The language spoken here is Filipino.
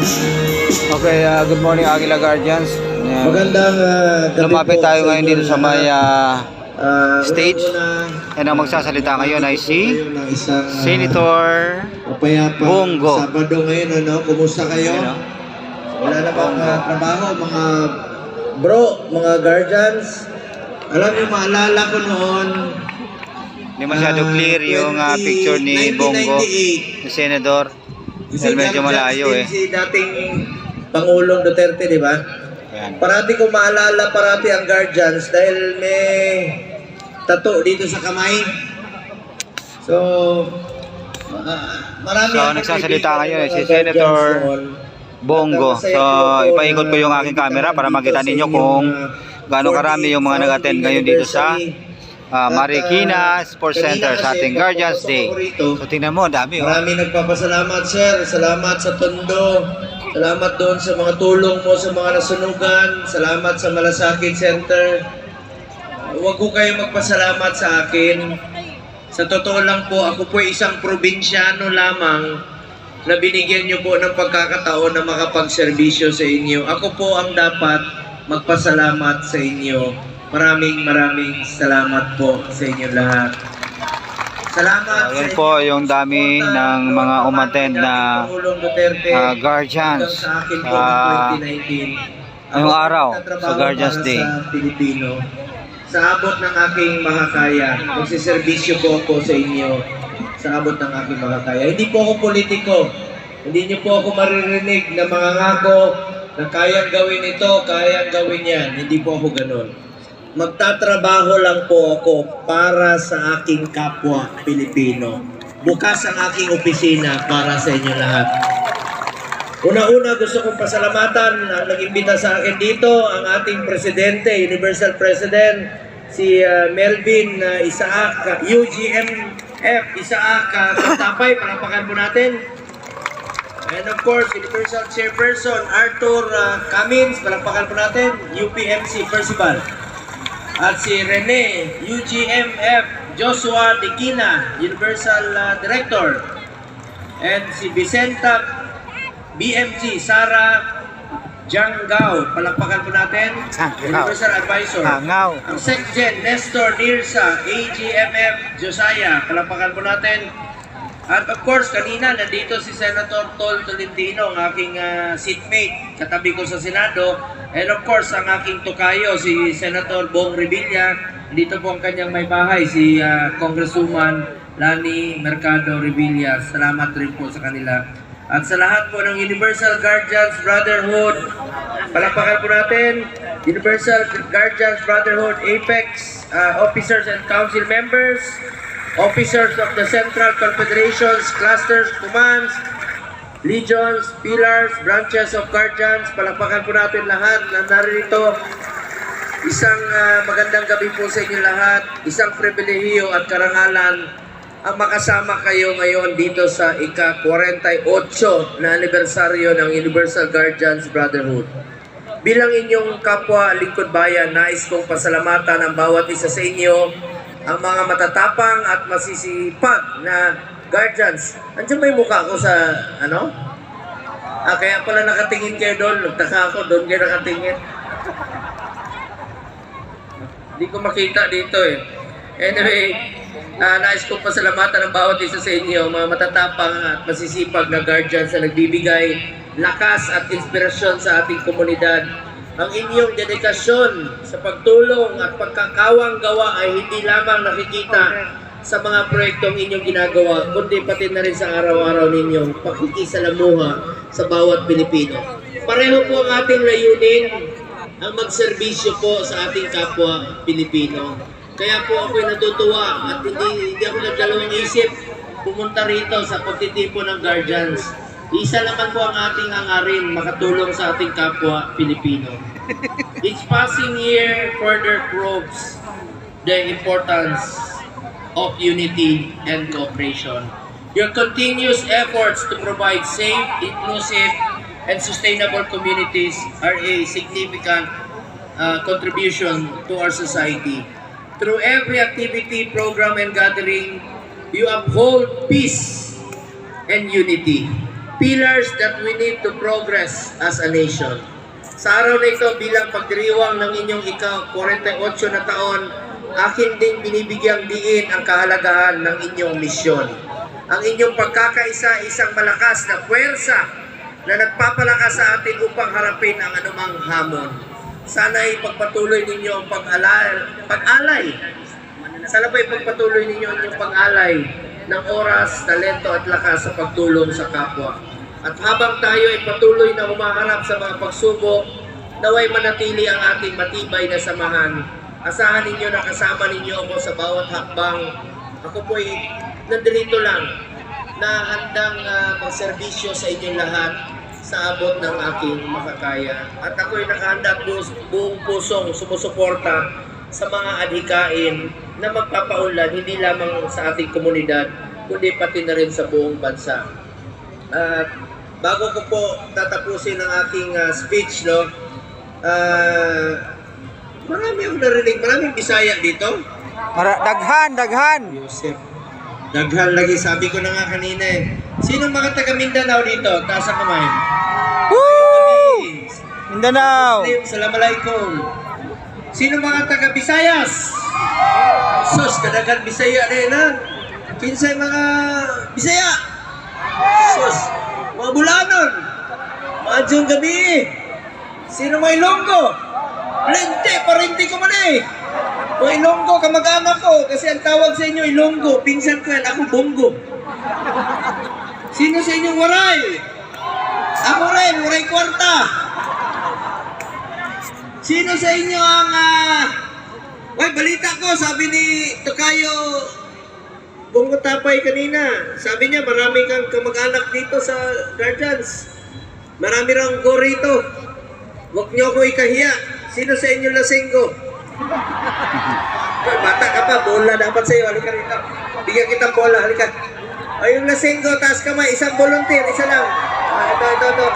Okay, good morning Aguila Guardians. Magandang gabi Lumapit po tayo sa ngayon inyo dito sa may stage. una-una, And ang magsasalita ngayon ay si kayo ng isang Senator mapayapang Bongo. Sabado ngayon, ano? Kumusta kayo? Ano? Wala na bang trabaho, mga bro, mga guardians? Alam niyo, maalala ko noon, Hindi masyado clear yung picture ni Bongo, ni Senador. Dahil medyo malayo eh. Si dating Pangulong Duterte, di ba? Yan. Parati ko maalala ang guardians dahil may tattoo dito sa kamay. So, marami So, nagsasalita ngayon si Senator Bongo. So, ipaikot ko yung aking camera para makita ninyo kung gaano karami yung mga nag-attend ngayon dito sa Marikina Sports Center sa ating Guardians Day. So, tingnan mo, dami. Marami nagpapasalamat, sir. Salamat sa Tondo. Salamat doon sa mga tulong mo sa mga nasunugan. Salamat sa Malasakit Center. Huwag ko kayo magpasalamat sa akin. Sa totoo lang po, ako po isang probinsyano lamang na binigyan niyo po ng pagkakataon na makapagserbisyo sa inyo. Ako po ang dapat magpasalamat sa inyo. Maraming salamat po sa inyo lahat. Salamat Yan po yung dami ng mga umattend na Guardians ngayong araw sa Guardians Day. Pilipino. Sa abot ng aking makakaya, magsiservisyo po ako sa inyo sa abot ng aking makakaya. Hindi po ako politiko. Hindi niyo po ako maririnig na mga ngako na kayang gawin ito, kayang gawin yan. Hindi po ako ganun. Magtatrabaho lang po ako para sa aking kapwa Pilipino. Bukas ang aking opisina para sa inyo lahat. Una-una gusto kong pasalamatan ang nag-imbita sa akin dito, ang ating Presidente, Universal President, si Melvin Isaac, UGMF Isaac Tapay, palapakan po natin. And of course, Universal Chairperson Arthur Camins, palapakan po natin, UPMC Percival. At si Rene, UGMF Joshua Dikina, Universal Director. And si Vicenta, BMG Sara Janggao, palakpakan po natin, Universal Advisor. Ang Secgen Nestor Nirsa, AGMF Josiah, palakpakan po natin. At of course, kanina nandito si Senator Tol Tolentino, ang aking seatmate, katabi ko sa Senado. And of course, ang aking tukayo, si Senator Bong Revilla. Dito po ang kanyang may bahay, si Congresswoman Lani Mercado Revilla. Salamat rin po sa kanila. At sa lahat po ng Universal Guardians Brotherhood, palakpakan po natin, Universal Guardians Brotherhood Apex Officers and Council Members, Officers of the Central Confederations, Clusters, Commands, Legions, Pillars, Branches of Guardians, palakpakan po natin lahat na narito. Isang magandang gabi po sa inyo lahat, isang pribilehiyo at karangalan ang makasama kayo ngayon dito sa ika-48 na anibersaryo ng Universal Guardians Brotherhood. Bilang inyong kapwa lingkod bayan, nais kong pasalamatan ang bawat isa sa inyo, ang mga matatapang at masisipag na guardians. Andiyan may mukha ko sa, ano? Kaya pala nakatingin kayo doon. Nagtaka ako, doon kayo nakatingin. Hindi ko makita dito eh. Anyway, nais kong pasalamatan ang bawat isa sa inyo, mga matatapang at masisipag na guardians na nagbibigay lakas at inspirasyon sa ating komunidad. Ang inyong dedikasyon sa pagtulong at pagkakawang gawa ay hindi lamang nakikita sa mga proyektong inyong ginagawa, kundi pati na rin sa araw-araw ninyong pakikisalamuha sa bawat Pilipino. Pareho po ang ating layunin, ang magserbisyo po sa ating kapwa Pilipino. Kaya po ako'y natutuwa at hindi ako nagdalawang isip pumunta rito sa pagtitipon ng Guardians. Isa naman po ang ating hangarin, makatulong sa ating kapwa Pilipino. Each passing year further proves the importance of unity and cooperation. Your continuous efforts to provide safe, inclusive, and sustainable communities are a significant contribution to our society. Through every activity, program, and gathering, you uphold peace and unity. pillars that we need to progress as a nation. Sa araw na ito, bilang pagdiriwang ng inyong ika-48 na taon, akin din binibigyang diin ang kahalagahan ng inyong misyon. Ang inyong pagkakaisa, isang malakas na puwersa na nagpapalakas sa atin upang harapin ang anumang hamon. Sana'y pagpatuloy ninyo ang pag-alay. Sana ba'y pagpatuloy ninyo ang inyong pag-alay ng oras, talento at lakas sa pagtulong sa kapwa. At habang tayo ay patuloy na humaharap sa mga pagsubok, naway manatili ang ating matibay na samahan. Asahan ninyo na kasama ninyo ako sa bawat hakbang. Ako po ay nandito lang na handang magserbisyo sa inyong lahat sa abot ng aking makakaya. At ako ay nakahanda buong pusong sumusuporta sa mga adhikain na magpapaunlad hindi lamang sa ating komunidad, kundi pati na rin sa buong bansa. At bago ko po tatapusin ang aking speech, no, marami akong narinig, maraming Bisaya dito. Daghan. Yosef. Daghan lagi, sabi ko na nga kanina eh. Sino mga taga Mindanao dito? Taas ang kamay. Woo! Mindanao. Assalamualaikum. Sino mga taga Visayas? Sus, kadagan Bisaya rin ha. Kinsay mga Bisaya? Sus, mga Bulanon. Madyong gabi. Sino mga Ilonggo? Parinti ko man eh. Mga Ilonggo, kamag-anak ko. Kasi ang tawag sa inyo Ilonggo. Pinsan ko yan, ako Bongo. Sino sa inyong Waray? Ako rin, Waray Kwarta. Sino sa inyo ang... balita ko, sabi ni Tokayo Bongo Tapay kanina. Sabi niya, marami kang kamag-anak dito sa Guardians. Marami rang go rito. Huwag niyo ako ikahiya. Sino sa inyo lasenggo? Bata ka pa, bola dapat sa'yo. Halika rito. Bigyan kitang bola, halika. Ay, yung lasenggo, taas kamay. Isang volunteer, isa lang. Ito.